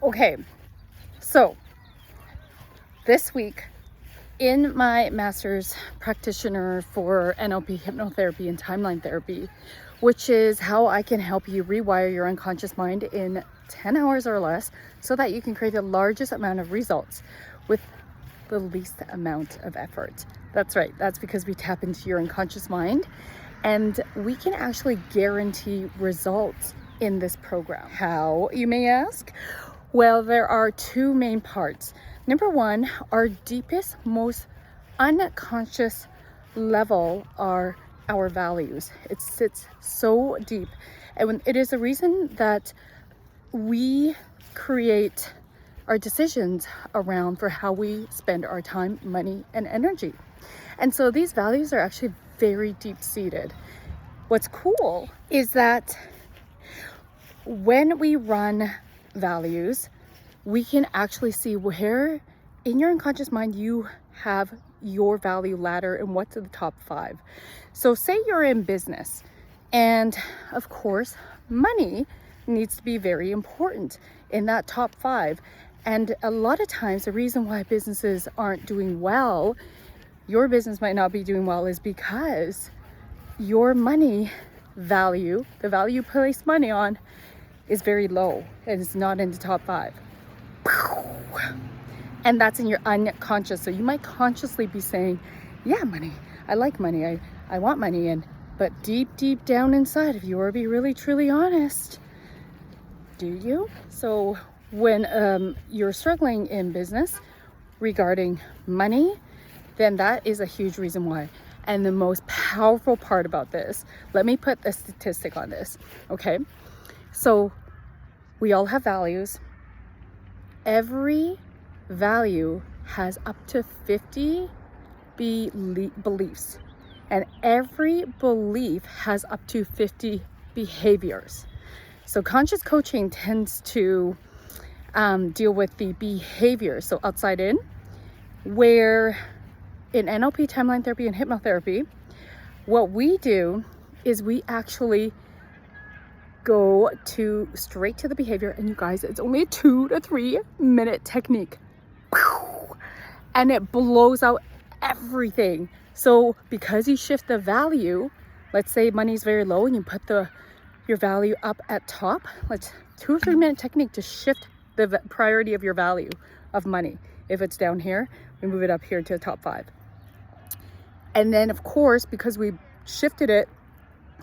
Okay, so this week in my master's practitioner for NLP, hypnotherapy, and timeline therapy, which is how I can help you rewire your unconscious mind in 10 hours or less so that you can create the largest amount of results with the least amount of effort. That's right, that's because we tap into your unconscious mind and we can actually guarantee results in this program. How, you may ask? Well, there are two main parts. Number one, our deepest, most unconscious level are our values. It sits so deep. And it is the reason that we create our decisions around for how we spend our time, money, and energy. And so these values are actually very deep-seated. What's cool is that when we run values, we can actually see where in your unconscious mind you have your value ladder and what's in the top 5. So say you're in business, and of course money needs to be very important in that top 5. And a lot of times the reason why businesses aren't doing well, your business might not be doing well, is because your money value, the value you place money on, is very low and it's not in the top 5. And that's in your unconscious. So you might consciously be saying, yeah, money, I like money, I want money, but deep down inside, if you were to be really truly honest, do you? So when you're struggling in business regarding money, then that is a huge reason why. And the most powerful part about this, let me put a statistic on this, okay? So we all have values. Every value has up to 50 beliefs, and every belief has up to 50 behaviors. So conscious coaching tends to deal with the behaviors, so outside in, where in NLP, timeline therapy, and hypnotherapy, what we do is we actually go straight to the behavior. And you guys, it's only a 2 to 3 minute technique, and it blows out everything. So because you shift the value, let's say money's very low and you put your value up at top, let's 2 or 3 minute technique to shift the priority of your value of money. If it's down here, we move it up here to the top 5. And then of course, because we shifted it,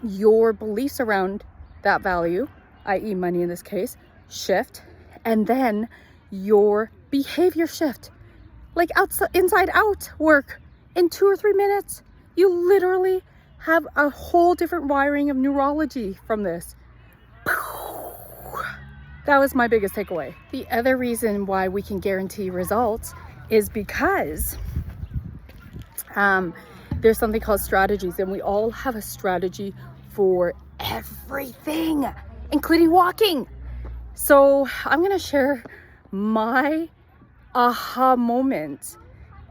your beliefs around that value, i.e. money in this case, shift, and then your behavior shift, like inside out work in 2 or 3 minutes. You literally have a whole different wiring of neurology from this. That was my biggest takeaway. The other reason why we can guarantee results is because there's something called strategies, and we all have a strategy for everything, including walking. So I'm gonna share my aha moment,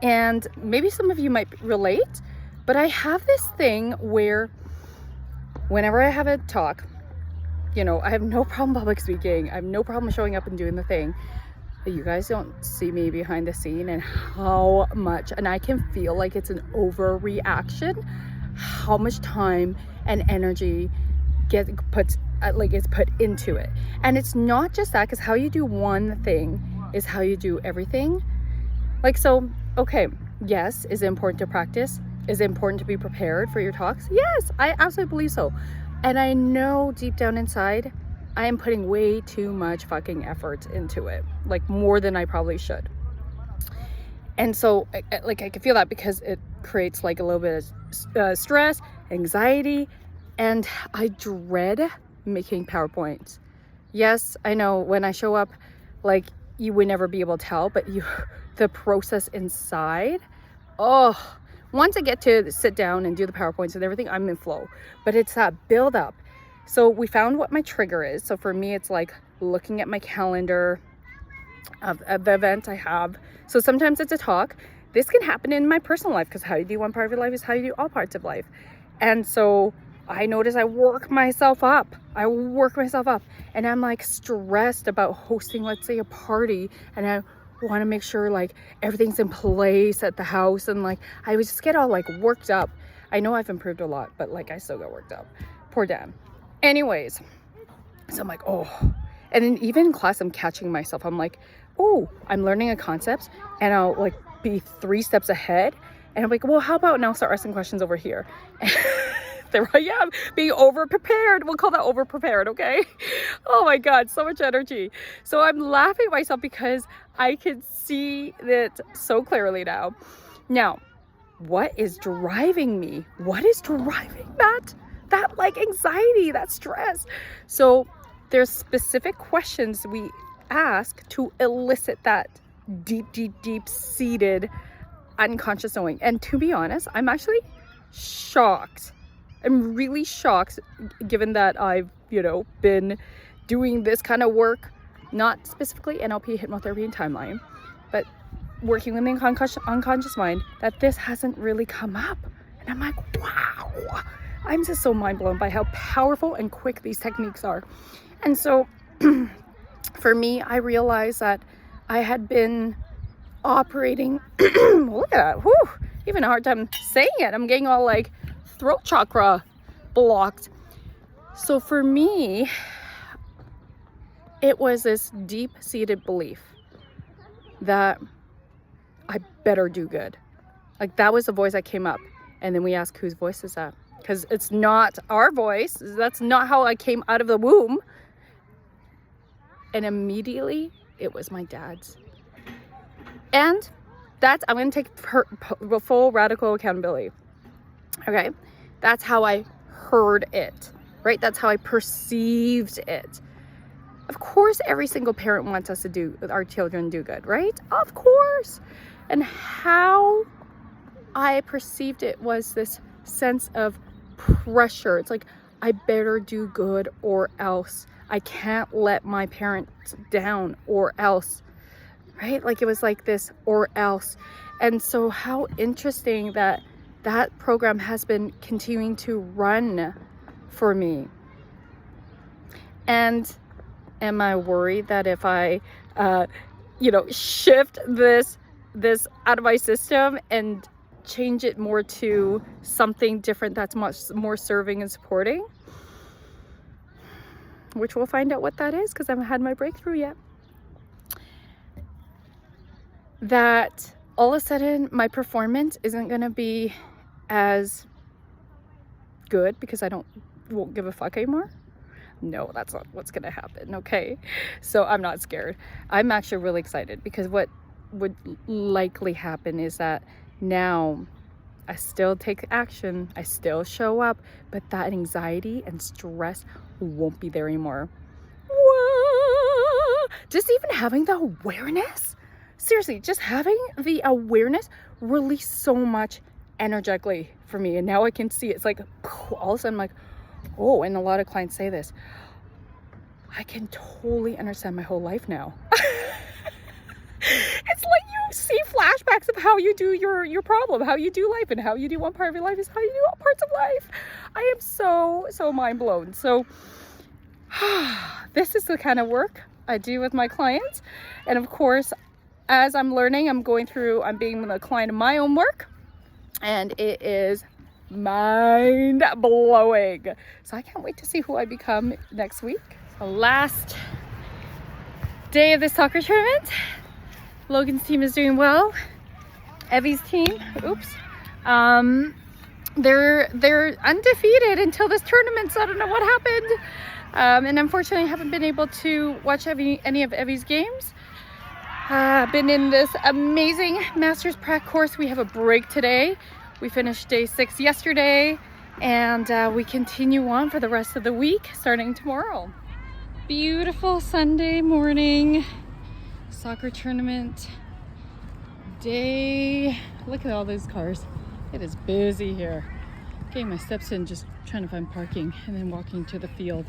and maybe some of you might relate, but I have this thing where whenever I have a talk, I have no problem public speaking, I have no problem showing up and doing the thing. You guys don't see me behind the scene and how much, and I can feel like it's an overreaction, how much time and energy gets put into it. And it's not just that, because how you do one thing is how you do everything. So, okay, yes, is it important to practice? Is it important to be prepared for your talks? Yes, I absolutely believe so. And I know deep down inside, I am putting way too much fucking effort into it, more than I probably should. And so I can feel that, because it creates a little bit of stress, anxiety, and I dread making PowerPoints. Yes, I know when I show up, you would never be able to tell, but the process inside, once I get to sit down and do the PowerPoints and everything, I'm in flow. But it's that build up. So we found what my trigger is. So for me, it's looking at my calendar of the event I have. So sometimes it's a talk. This can happen in my personal life, because how you do one part of your life is how you do all parts of life. And so I notice I work myself up. And I'm like stressed about hosting, let's say, a party, and I want to make sure like everything's in place at the house, and like I would just get all like worked up. I know I've improved a lot, but like I still got worked up. Poor Dan. Anyways, so I'm like, oh. And then even in class, I'm catching myself. I'm like, oh, I'm learning a concept, and I'll like be 3 steps ahead, and I'm like, well, how about now start asking questions over here? There I am, being over prepared. We'll call that over prepared, okay? Oh my God, so much energy. So I'm laughing at myself because I can see it so clearly now. Now, what is driving me? What is driving that like anxiety, that stress? So there's specific questions we ask to elicit that deep seated unconscious knowing. And to be honest, I'm actually shocked. I'm really shocked, given that I've, been doing this kind of work, not specifically NLP, hypnotherapy, and timeline, but working with the unconscious mind, that this hasn't really come up. And I'm like, wow, I'm just so mind blown by how powerful and quick these techniques are. And so for me, I realized that I had been operating, look at that, whew, even a hard time saying it. I'm getting all like throat chakra blocked. So for me, it was this deep-seated belief that I better do good. Like that was the voice that came up. And then we ask, whose voice is that? Because it's not our voice. That's not how I came out of the womb. And immediately it was my dad's. And I'm going to take full radical accountability. Okay. That's how I heard it, right? That's how I perceived it. Of course, every single parent wants us to do, our children do good, right? Of course. And how I perceived it was this sense of pressure. It's like, I better do good or else. I can't let my parents down or else, right? Like it was like this or else. And so how interesting that program has been continuing to run for me. And am I worried that if I, shift this out of my system and change it more to something different that's much more serving and supporting? Which we'll find out what that is, because I haven't had my breakthrough yet. That all of a sudden my performance isn't going to be as good because I won't give a fuck anymore. No, that's not what's going to happen. Okay. So I'm not scared. I'm actually really excited, because what would likely happen is that now I still take action, I still show up, but that anxiety and stress won't be there anymore. Whoa! Just even having the awareness, seriously, just having the awareness released so much energetically for me. And now I can see it's like all of a sudden I'm like, oh, and a lot of clients say this, I can totally understand my whole life now. It's like you see flashbacks of how you do your problem, how you do life, and how you do one part of your life is how you do all parts of life. I am so mind blown. So this is the kind of work I do with my clients. And of course, as I'm learning, I'm being the client of my own work, and it is mind blowing. So I can't wait to see who I become next week. The last day of the soccer tournament. Logan's team is doing well. Evie's team, they're undefeated until this tournament, so I don't know what happened. And unfortunately, I haven't been able to watch any of Evie's games. Been in this amazing Masters Prac course. We have a break today. We finished day 6 yesterday, and we continue on for the rest of the week, starting tomorrow. Beautiful Sunday morning. Soccer tournament day. Look at all those cars. It is busy here. Getting my steps in, just trying to find parking, and then walking to the field.